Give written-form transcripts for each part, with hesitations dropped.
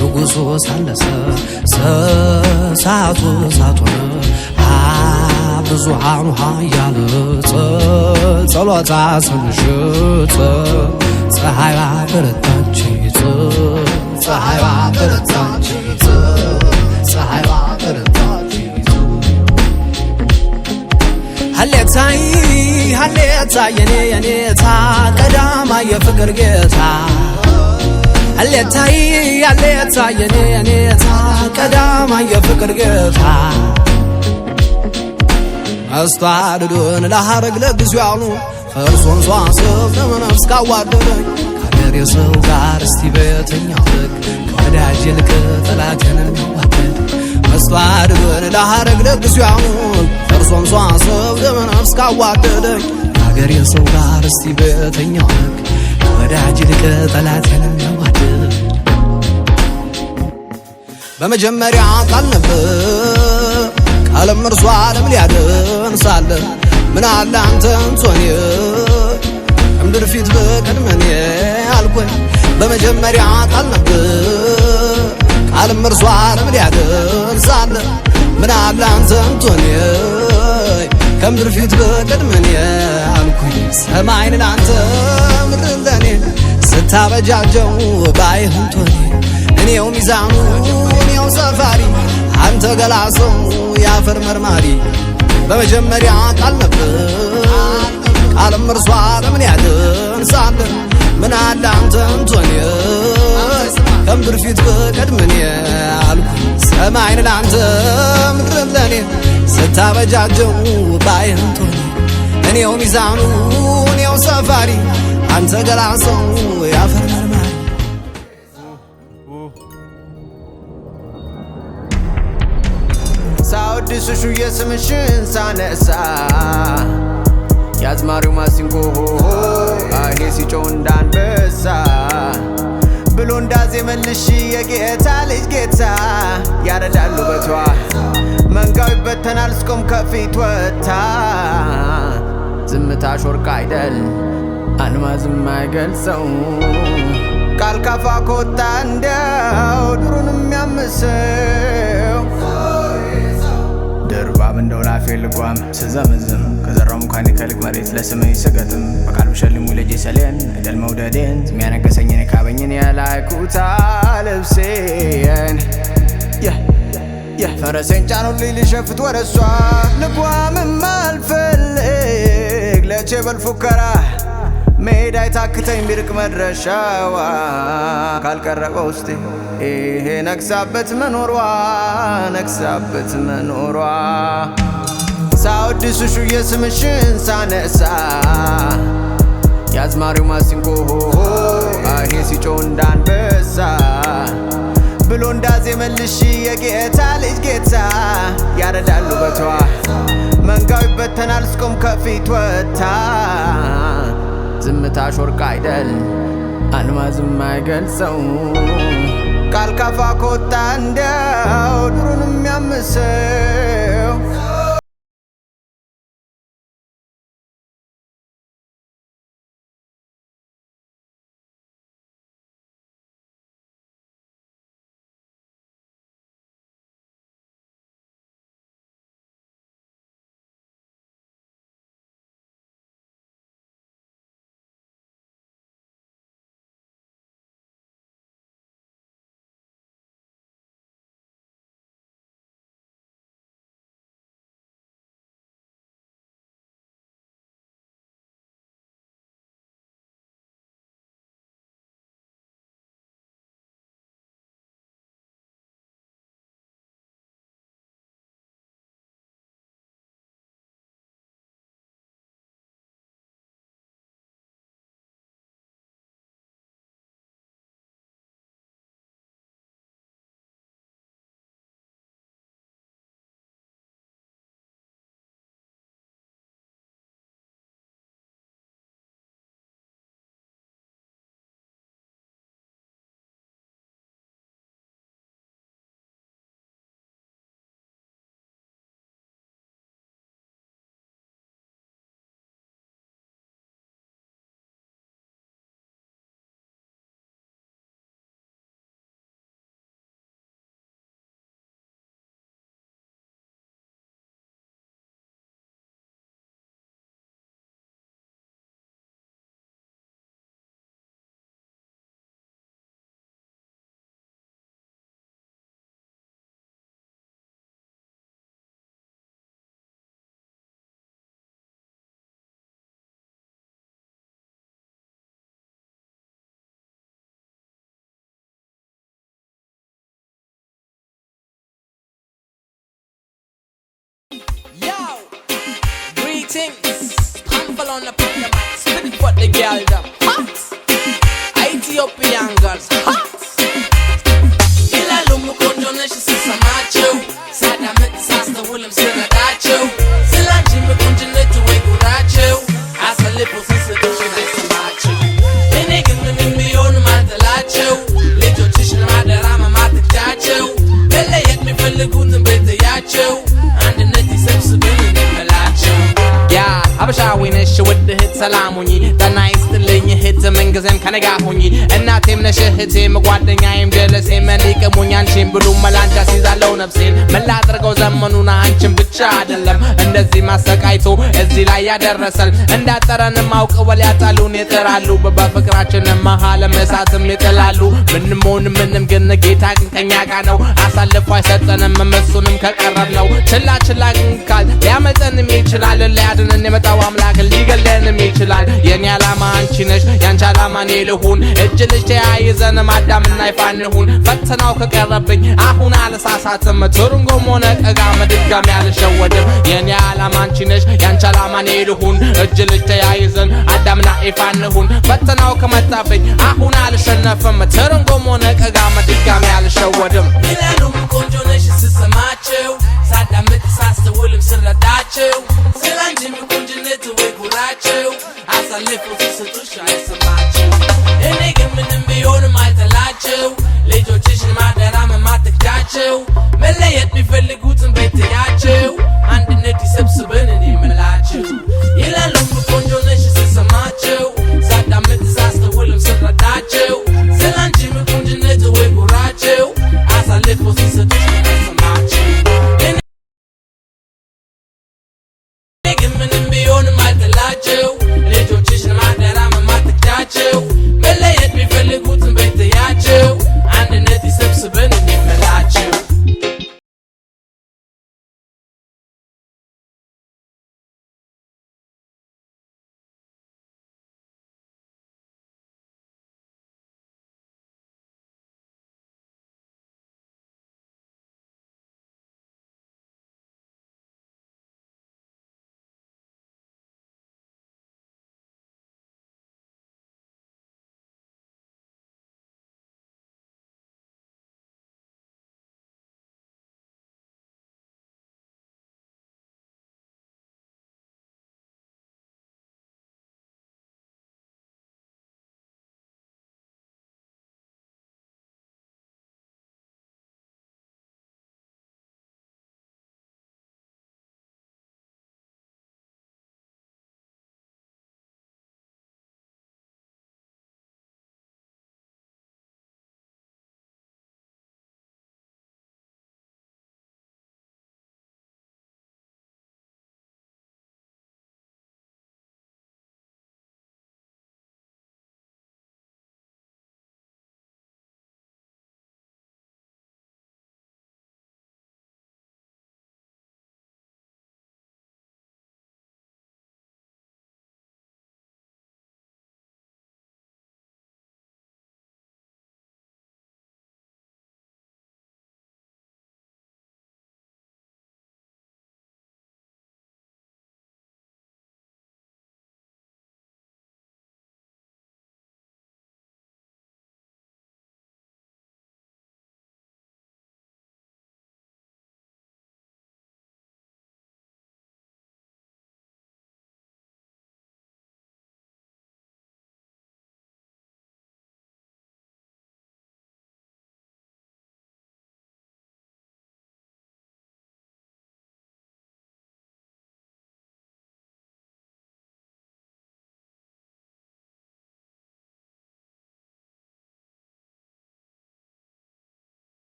ንጉሱ ሳለሰ ሰሳቱ ሳቱን ብዙሃኑ ኃያል ጸሎታ ሰንሽት ፀሐይዋ በረታች ፀሐይዋ በረታች ፀሐይዋ በረታች ሀሌታይ ሀሌታይ የኔታ ቀዳማ የፍቅር ጌታ ሀሌታይ ሀሌታይ የኔታ ቀዳማ የፍቅር ጌታ አስተዋድዶን ለሐረግ ለግዚው ያሉ ፈርሶን ሷሰብ ለመነፍስ ካዋደደኝ ከአገሬ ሰው ጋር እስቲ በየትኛው ልክ ከወዳጅ ይልቅ ጠላቴን የሚዋደድ አስተዋድዶን ለሐረግ ለግዚው ያሉ ፈርሶን ሷሰብ ለመነፍስ ካዋደደኝ ከአገሬ ሰው ጋር እስቲ በየትኛው ልክ ከወዳጅ ይልቅ ጠላቴን የሚዋደድ በመጀመሪያ ቃል ነበር ዓለም እርሷ ዓለም ሊያድን ሳለ ምን አለ አንተን ጾኔ እምድር ፊት በቀድመኔ አልኩኝ በመጀመሪያ ቃል ነበር ዓለም እርሷ ዓለም ሊያድን ሳለ ምን አለ አንተን ጾኔ ከምድር ፊት በቀድመኔ አልኩኝ ሰማይን ላንተ ምድርን ለኔ ስታበጃጀው ባይህን ቶኔ እኔው ሚዛኑ እኔው ሰፋሪ አንተ ገላሰው ያፈር መርማሪ በመጀመሪያ ቃል ነበር ቃልም እርሷ ዓለምን ያድን ሳለ ምን አለ አንተን ቶኔ ከምድር ፊት በቀድመኔ አልኩ ሰማይን ላንተ ምድርን ለኔ ስታበጃጀው ባይህን ቶኔ እኔው ሚዛኑ እኔው ሰፋሪ አንተ ገላሰው ያፈር መርማሪ ሳወድስሹ የስምሽን ሳነሳ ያዝማሪው ማሲንቆ አሄ ሲጮህ እንዳንበሳ ብሎ እንዳዜመልሽ የጌታ ልጅ ጌታ ያረዳሉ በቷ መንጋው ይበተናል እስቆም ከፊት ወታ ዝምታሽ ወርቅ አይደል አልማዝም አይገልጸው ቃል ካፋ ከወጣ እንደው ድሩን የሚያምሰው ድርባብ እንደው ላፌ ልጓም ስዘምዝም ከዘራው ሙካኔ ከልቅ መሬት ለስምህ ስገጥም በቃል ብሸልሙ ልጄ ሰሌን አይደል መውደዴን የሚያነገሰኝን ካበኝን የላይኩታ ልብሴን ፈረሴን ጫኑልኝ ልሸፍት ወደሷ ልጓምም አልፈልግ ለቼበል ፉከራ ሜዳ ይታክተኝ ቢርቅ መድረሻዋ ካልቀረበ ውስጤ ይሄ ነግሳበት መኖሯ ነግሳበት መኖሯ ሳወድስሹ የስምሽን ሳነሳ ያዝማሪው ማሲንቆ አሄ ሲጮህ እንዳንበሳ ብሎ እንዳዜመልሽ የጌታ ልጅ ጌታ ያረዳሉ በቷ መንጋው ይበተናል እስቆም ከፊት ወታ ዝምታሽ ወርቅ አይደል አልማዝም አይገልጸው ቃል ካፋ ከወጣ እንደው ድሩን የሚያምሰው on the mic, spinning for the girl them hot. Ethiopian girls hot. ይላሉ ቆንጆነሽ ስሰማቸው ሳዳምጥ ሳስተውልም ስረዳቸው ስላንቺ ቆንጆነት ወይ ጉራቸው አሳልፎ ሲሰጡሽ አይሰማቸው እኔ ግን ምንም ቢሆን ማልጠላቸው ልጆችሽን ማደራ ማትክዳቸው በለየት የሚፈልጉትን ቤትያቸው አንድነት ይሰብስብን እንመላቸው ያ አበሻዊ ነሽ ውድ እህት ሰላም ሁኚ ጤና ይስጥልኝ እህት ምንጊዜም ከኔ ጋር ሁኚ እናቴም ነሽ እህቴም ጓደኛዬም ጀለሴም እኔቅሙኝ አንቺን ብሉ መላንቻ ሲይዛለው ነፍሴን መላጥርገው ዘመኑን አንቺን ብቻ አይደለም እንደዚህ ማሰቃይቶ እዚህ ላይ ያደረሰን እንዳጠረንም አውቀው ሊያጣሉን ይጥራሉ በፍቅራችን መሃል እሳትም ይጥላሉ ምንም ሆነ ምንም ግን ጌታ ግን ከኛ ጋር ነው አሳልፎ አይሰጠንም እሱንም ከቀረብ ነው ችላ ግን ካል ሊያመጣንም ይችላል ሊያድነን የመጣው አምላክ ሊገለንም ይችላል የኔ ዓላማ አንቺ ነሽ ያንቺ ዓላማ እኔ ልሁን እጅ ልጅ ተያይዘን ማዳምና ይፋንሁን ፈተናው ከቀረብኝ አሁን አልሳሳትም ትርንጎም ሆነ ቀጋም ድጋሚ አልሸወድም የኔ ዓላማ አንቺ ነሽ ያንቺ ዓላማ እኔ ልሁን እጅ ልጅ ተያይዘን አዳምና ይፋንሁን ፈተናው ከመጣብኝ አሁን አልሸነፍም ትርንጎም ሆነ ቀጋም ድጋሚ አልሸወድም ይላሉ ቆንጆ ነሽ ስሰማቸው ሳዳምጥ ሳስተውልም ስረዳቸው ስላንቺ ቆንጆነት ወይ ጉራቸው አሳልፎ ሲሰጡሽ አይሰማቸው እኔ ግን ምንም ቢሆን ማልጠላቸው ልጆችሽን ማደራ ማትክዳቸው መለየት ቢፈልጉትን ቤትያቸው አንድነት ይሰብስበን እኔ ምላቸው ይላሉ ቆንጆ ነሽ ስሰማቸው ሳዳምጥ ሳስተውልም ስረዳቸው ስላንቺ ቆንጆነት ወይ ጉራቸው አሳልፎ ሲሰጡሽ አይሰማቸው እኔ ግን ምንም ቢሆን ማልጠላቸው ልጆችሽን ማደራ ማትክዳቸው መለየት ቢፈልጉትን ቤትያቸው አንድነት ይሰብስበን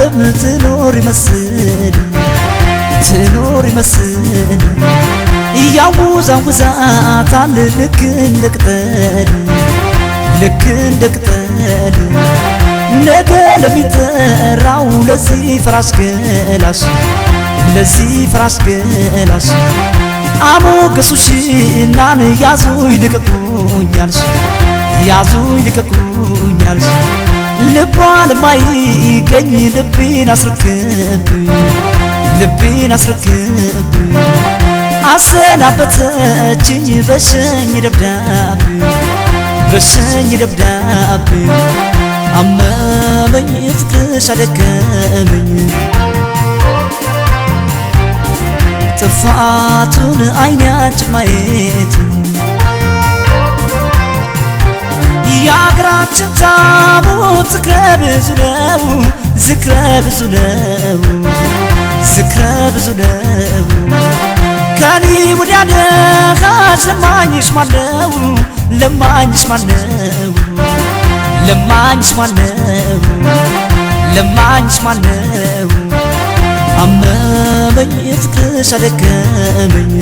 ዓለም ትኖር ይመስል እያወዛወዛታል ልክ እንደ ቅጠል ነገ ለሚጠራው ለዚህ ፍራስ ገላሽ አሞገሱሽናን ያዙኝ ልቀቁኛልሽ ልቧ ለማይገኝ ልቤን አስረክብ አሰናበተችኝ በሸኝ ደብዳቤ አመመኝ ፍቅርሽ አደከመኝ ጥፋቱን አይናችን ማየት የአገራችን ታቦት ዝክረ ብዙ ነው ከኔ ወዲያ ደጋሽ ለማኝሽ ማነው አመመኝ ፍቅርሽ አደከመኝ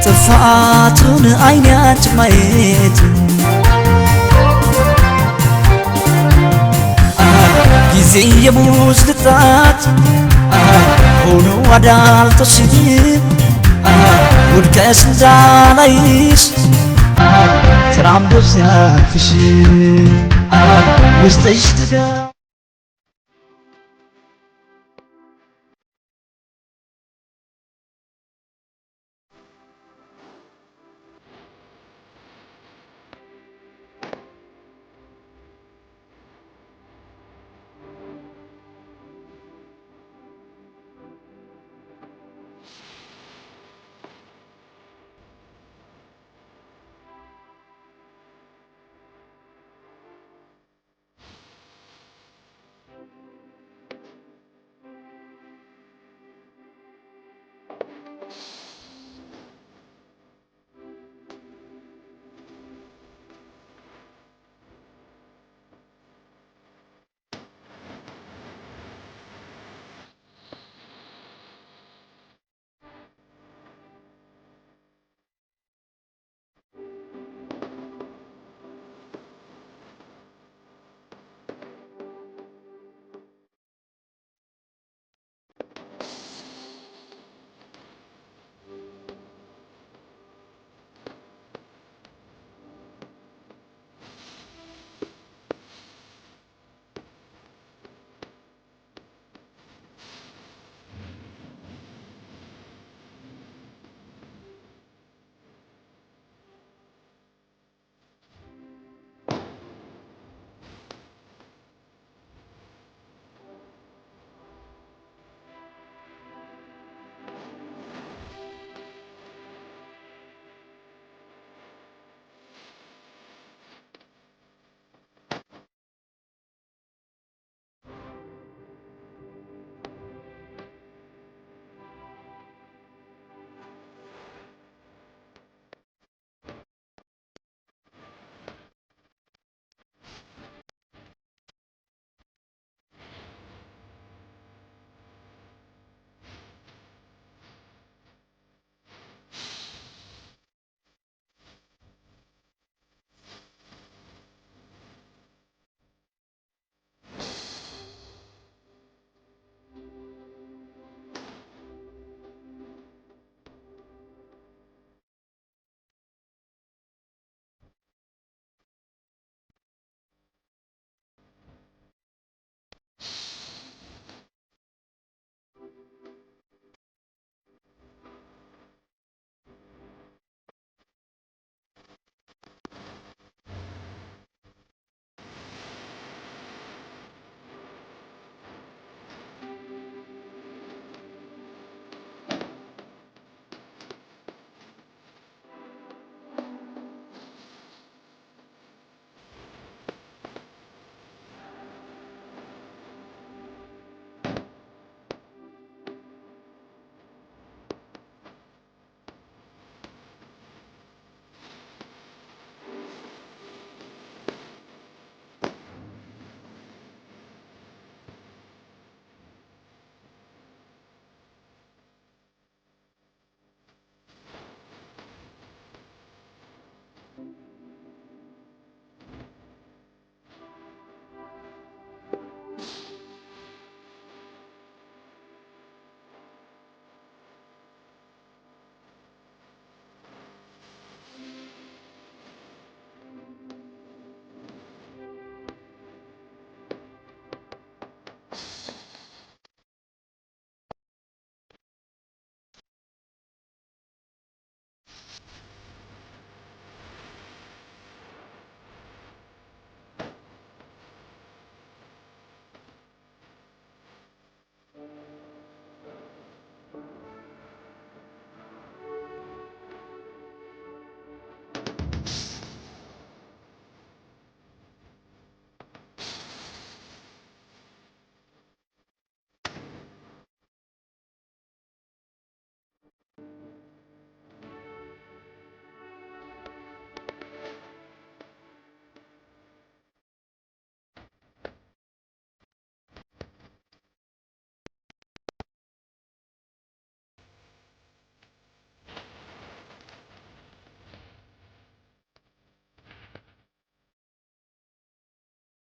ጥፋቱን አይናችን ማየት ጊዜ የሙዝ ልጣት ሆኖ አዳልጦሽ ውድቀሽ እንዳላይሽ ተራምዶ ሲያልፍሽ ውስጥሽ